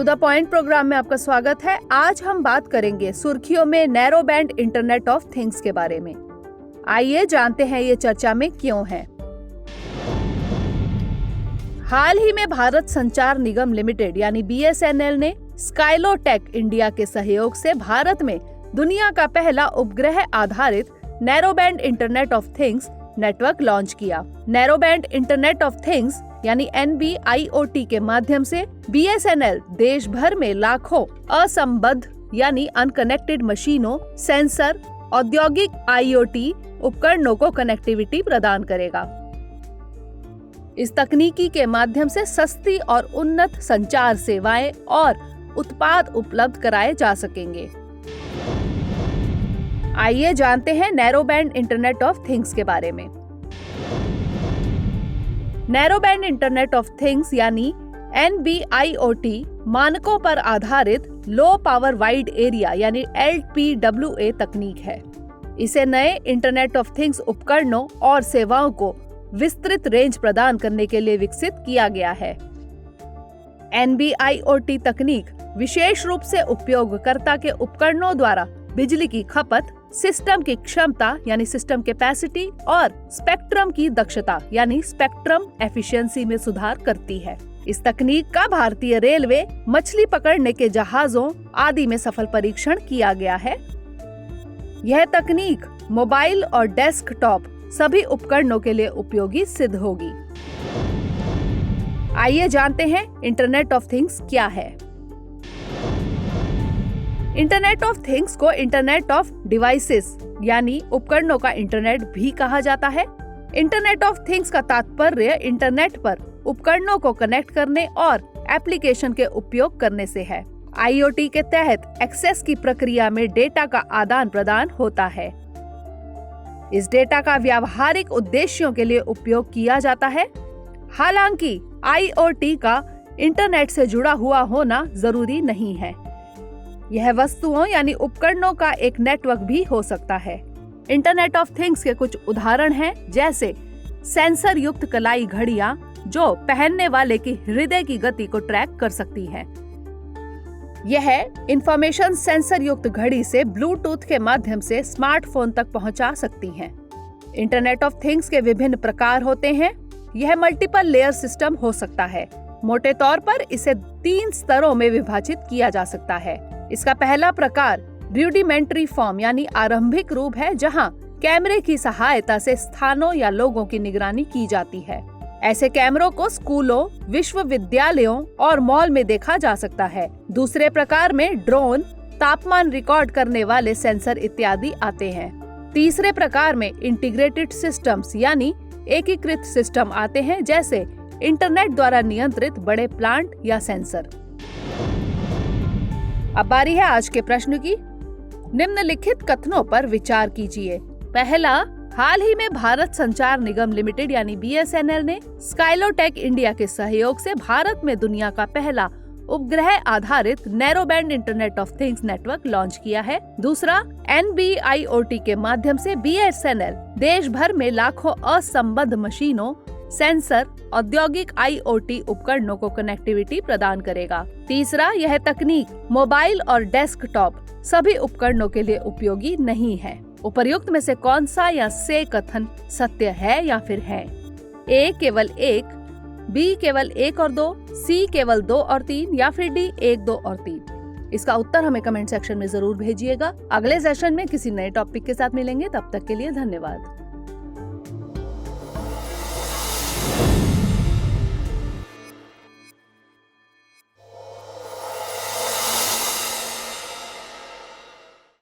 To the point programme में आपका स्वागत है। आज हम बात करेंगे सुर्खियों में narrow band internet of things के बारे में। आइए जानते हैं ये चर्चा में क्यों है। हाल ही में भारत संचार निगम लिमिटेड यानी BSNL ने स्काइलोटेक इंडिया के सहयोग से भारत में दुनिया का पहला उपग्रह आधारित narrow band internet of things network launch किया। Narrow band internet of things यानी NB-IoT के माध्यम से BSNL देश भर में लाखों असंबद्ध यानी अनकनेक्टेड मशीनों, सेंसर, औद्योगिक IoT उपकरणों को कनेक्टिविटी प्रदान करेगा। इस तकनीकी के माध्यम से सस्ती और उन्नत संचार सेवाएं और उत्पाद उपलब्ध कराए जा सकेंगे। आइए जानते हैं narrow band internet of things के बारे में। Narrow band internet of things यानी NB-IoT मानकों पर आधारित लो पावर वाइड एरिया यानी LPWA तकनीक है। इसे नए इंटरनेट ऑफ थिंग्स उपकरणों और सेवाओं को विस्तृत रेंज प्रदान करने के लिए विकसित किया गया है। NB-IoT तकनीक विशेष रूप से उपयोगकर्ता के उपकरणों द्वारा बिजली की खपत, सिस्टम की क्षमता यानी सिस्टम कैपेसिटी और स्पेक्ट्रम की दक्षता यानी स्पेक्ट्रम एफिशिएंसी में सुधार करती है। इस तकनीक का भारतीय रेलवे, मछली पकड़ने के जहाजों आदि में सफल परीक्षण किया गया है। यह तकनीक मोबाइल और डेस्कटॉप सभी उपकरणों के लिए उपयोगी सिद्ध होगी। आइए जानते हैं इंटरनेट ऑफ थिंग्स क्या है। इंटरनेट ऑफ थिंग्स को इंटरनेट ऑफ डिवाइसेस यानी उपकरणों का इंटरनेट भी कहा जाता है। इंटरनेट ऑफ थिंग्स का तात्पर्य इंटरनेट पर उपकरणों को कनेक्ट करने और एप्लीकेशन के उपयोग करने से है। IoT के तहत एक्सेस की प्रक्रिया में डेटा का आदान प्रदान होता है। इस डेटा का व्यावहारिक उद्देश्यों के लिए उपयोग किया जाता है। हालांकि IoT का इंटरनेट से जुड़ा हुआ होना जरूरी नहीं है। यह वस्तुओं यानी उपकरणों का एक नेटवर्क भी हो सकता है। इंटरनेट ऑफ थिंग्स के कुछ उदाहरण हैं, जैसे सेंसर युक्त कलाई घड़ियां जो पहनने वाले की हृदय की गति को ट्रैक कर सकती हैं। यह इंफॉर्मेशन सेंसर युक्त घड़ी से ब्लूटूथ के माध्यम से स्मार्टफोन तक पहुंचा सकती हैं। इंटरनेट ऑफ थिंग्स के विभिन्न प्रकार होते हैं। यह मल्टीपल लेयर सिस्टम हो सकता है। मोटे तौर पर इसे 3 स्तरों में विभाजित किया जा सकता है। इसका पहला प्रकार रूडिमेंट्री फॉर्म यानी आरंभिक रूप है, जहां कैमरे की सहायता से स्थानों या लोगों की निगरानी की जाती है। ऐसे कैमरों को स्कूलों, विश्वविद्यालयों और मॉल में देखा जा सकता है। दूसरे प्रकार में ड्रोन, तापमान रिकॉर्ड करने वाले सेंसर इत्यादि आते हैं। तीसरे प्रकार में इंटीग्रेटेड सिस्टम्स यानी एकीकृत सिस्टम आते हैं, जैसे इंटरनेट द्वारा नियंत्रित बड़े प्लांट या सेंसर। अब बारी है आज के प्रश्न की। निम्नलिखित कथनों पर विचार कीजिए। पहला, हाल ही में भारत संचार निगम लिमिटेड यानी BSNL ने स्काइलोटेक इंडिया के सहयोग से भारत में दुनिया का पहला उपग्रह आधारित narrow band internet of things network launch किया है। दूसरा, NB-IoT के माध्यम से BSNL देश भर में लाखों असंबद्ध मशीनों, सेंसर, औद्योगिक IoT उपकरणों को कनेक्टिविटी प्रदान करेगा। तीसरा, यह तकनीक मोबाइल और डेस्कटॉप सभी उपकरणों के लिए उपयोगी नहीं है। उपर्युक्त में से कौन सा या से कथन सत्य है या फिर है? A केवल 1, B केवल 1 और 2, C केवल 2 और 3 या फिर D 1, 2 और 3? इसका उत्तर हमें कमेंट सेक्शन में जरूर भेजिएगा। अगले सेशन में किसी नए टॉपिक के साथ मिलेंगे। तब तक के लिए धन्यवाद।